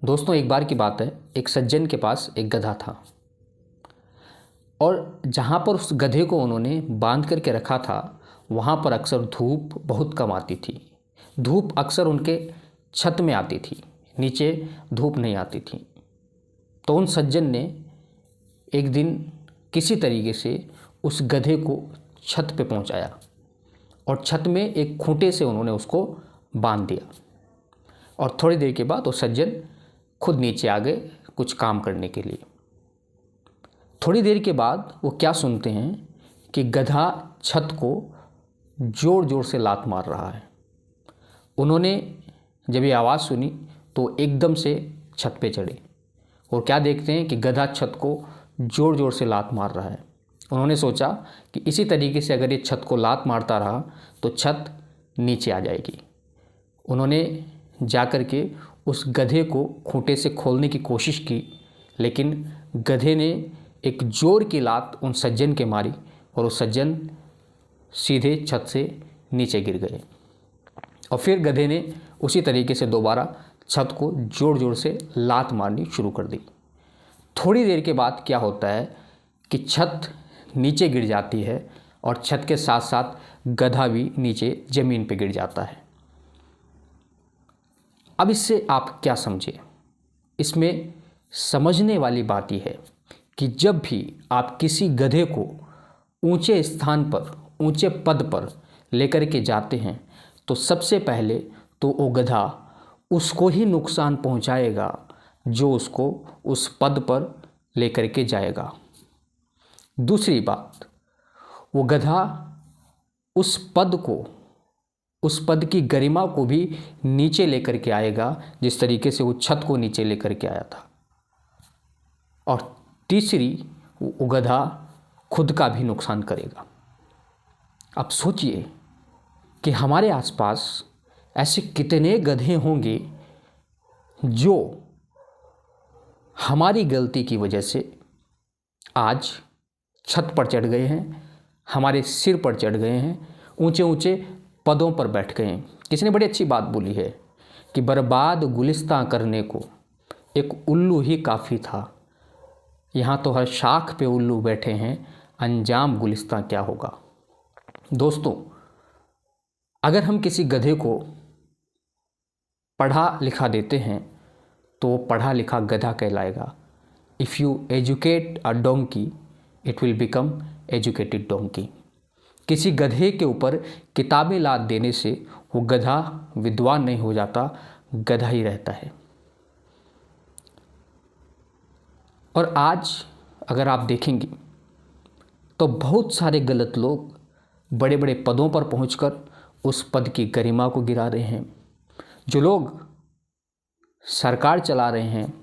दोस्तों, एक बार की बात है, एक सज्जन के पास एक गधा था और जहाँ पर उस गधे को उन्होंने बांध करके रखा था वहाँ पर अक्सर धूप बहुत कम आती थी। धूप अक्सर उनके छत में आती थी, नीचे धूप नहीं आती थी। तो उन सज्जन ने एक दिन किसी तरीके से उस गधे को छत पे पहुँचाया और छत में एक खूंटे से उन्होंने उसको बांध दिया। और थोड़ी देर के बाद वो सज्जन खुद नीचे आ गए कुछ काम करने के लिए। थोड़ी देर के बाद वो क्या सुनते हैं कि गधा छत को ज़ोर ज़ोर से लात मार रहा है। उन्होंने जब ये आवाज़ सुनी तो एकदम से छत पे चढ़े और क्या देखते हैं कि गधा छत को ज़ोर ज़ोर से लात मार रहा है। उन्होंने सोचा कि इसी तरीके से अगर ये छत को लात मारता रहा तो छत नीचे आ जाएगी। उन्होंने जाकर के उस गधे को खूंटे से खोलने की कोशिश की, लेकिन गधे ने एक जोर की लात उन सज्जन के मारी और वो सज्जन सीधे छत से नीचे गिर गए। और फिर गधे ने उसी तरीके से दोबारा छत को जोर जोर से लात मारनी शुरू कर दी। थोड़ी देर के बाद क्या होता है कि छत नीचे गिर जाती है और छत के साथ साथ गधा भी नीचे ज़मीन पर गिर जाता है। अब इससे आप क्या समझे? इसमें समझने वाली बात यह है कि जब भी आप किसी गधे को ऊंचे स्थान पर, ऊंचे पद पर लेकर के जाते हैं तो सबसे पहले तो वो गधा उसको ही नुकसान पहुंचाएगा जो उसको उस पद पर लेकर के जाएगा। दूसरी बात, वो गधा उस पद की गरिमा को भी नीचे लेकर के आएगा जिस तरीके से वो छत को नीचे लेकर के आया था। और तीसरी, वो गधा खुद का भी नुकसान करेगा। अब सोचिए कि हमारे आसपास ऐसे कितने गधे होंगे जो हमारी गलती की वजह से आज छत पर चढ़ गए हैं, हमारे सिर पर चढ़ गए हैं, ऊंचे ऊंचे पदों पर बैठ गए हैं। किसी ने बड़ी अच्छी बात बोली है कि बर्बाद गुलिस्तां करने को एक उल्लू ही काफ़ी था। यहाँ तो हर शाख पे उल्लू बैठे हैं, अंजाम गुलिस्तां क्या होगा। दोस्तों, अगर हम किसी गधे को पढ़ा लिखा देते हैं तो वो पढ़ा लिखा गधा कहलाएगा। If you educate a donkey it will become educated donkey. किसी गधे के ऊपर किताबें लाद देने से वो गधा विद्वान नहीं हो जाता, गधा ही रहता है। और आज अगर आप देखेंगे तो बहुत सारे गलत लोग बड़े बड़े पदों पर पहुंचकर उस पद की गरिमा को गिरा रहे हैं। जो लोग सरकार चला रहे हैं,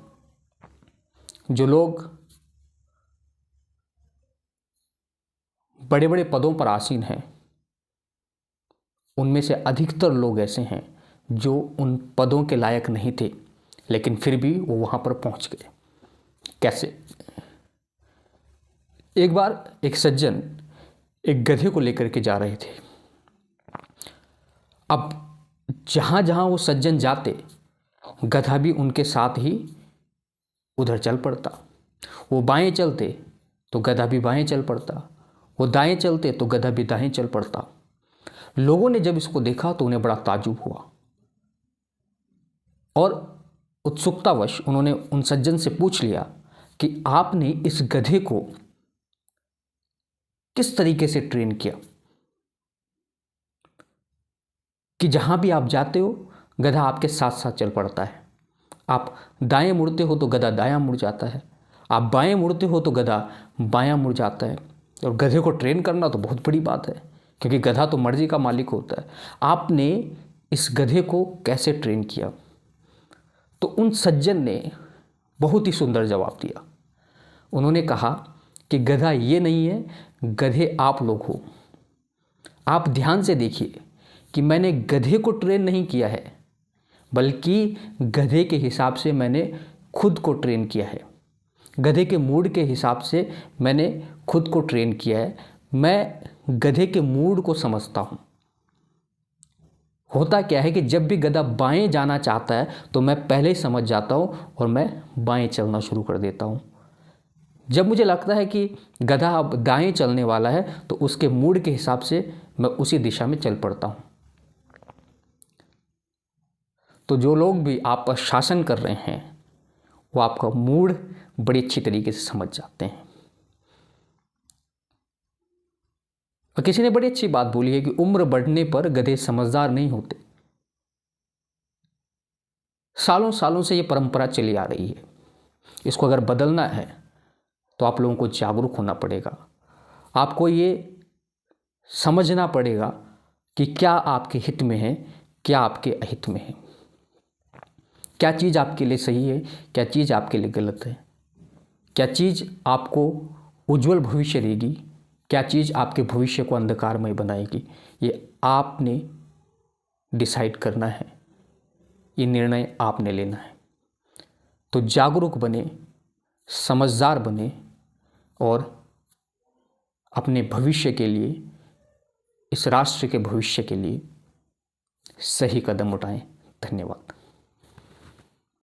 जो लोग बड़े बड़े पदों पर आसीन हैं, उनमें से अधिकतर लोग ऐसे हैं जो उन पदों के लायक नहीं थे, लेकिन फिर भी वो वहाँ पर पहुँच गए। कैसे? एक बार एक सज्जन एक गधे को लेकर के जा रहे थे। अब जहाँ जहाँ वो सज्जन जाते, गधा भी उनके साथ ही उधर चल पड़ता। वो बाएं चलते तो गधा भी बाएं चल पड़ता, वो दाएं चलते तो गधा भी दाएं चल पड़ता। लोगों ने जब इसको देखा तो उन्हें बड़ा ताज्जुब हुआ और उत्सुकतावश उन्होंने उन सज्जन से पूछ लिया कि आपने इस गधे को किस तरीके से ट्रेन किया कि जहां भी आप जाते हो गधा आपके साथ साथ चल पड़ता है। आप दाएं मुड़ते हो तो गधा दायां मुड़ जाता है, आप बाएं मुड़ते हो तो गधा बायां मुड़ जाता है। और गधे को ट्रेन करना तो बहुत बड़ी बात है, क्योंकि गधा तो मर्जी का मालिक होता है। आपने इस गधे को कैसे ट्रेन किया? तो उन सज्जन ने बहुत ही सुंदर जवाब दिया। उन्होंने कहा कि गधा ये नहीं है, गधे आप लोग हो। आप ध्यान से देखिए कि मैंने गधे को ट्रेन नहीं किया है, बल्कि गधे के हिसाब से मैंने खुद को ट्रेन किया है। गधे के मूड के हिसाब से मैंने खुद को ट्रेन किया है। मैं गधे के मूड को समझता हूँ। होता क्या है कि जब भी गधा बाएं जाना चाहता है तो मैं पहले ही समझ जाता हूँ और मैं बाएं चलना शुरू कर देता हूँ। जब मुझे लगता है कि गधा अब दाएं चलने वाला है तो उसके मूड के हिसाब से मैं उसी दिशा में चल पड़ता हूँ। तो जो लोग भी आप पर शासन कर रहे हैं वो आपका मूड बड़ी अच्छी तरीके से समझ जाते हैं। और किसी ने बड़ी अच्छी बात बोली है कि उम्र बढ़ने पर गधे समझदार नहीं होते। सालों सालों से ये परंपरा चली आ रही है। इसको अगर बदलना है तो आप लोगों को जागरूक होना पड़ेगा। आपको ये समझना पड़ेगा कि क्या आपके हित में है, क्या आपके अहित में है, क्या चीज़ आपके लिए सही है, क्या चीज़ आपके लिए गलत है, क्या चीज़ आपको उज्जवल भविष्य देगी, क्या चीज़ आपके भविष्य को अंधकारमय बनाएगी। ये आपने डिसाइड करना है, ये निर्णय आपने लेना है। तो जागरूक बने, समझदार बने और अपने भविष्य के लिए, इस राष्ट्र के भविष्य के लिए सही कदम उठाएं। धन्यवाद।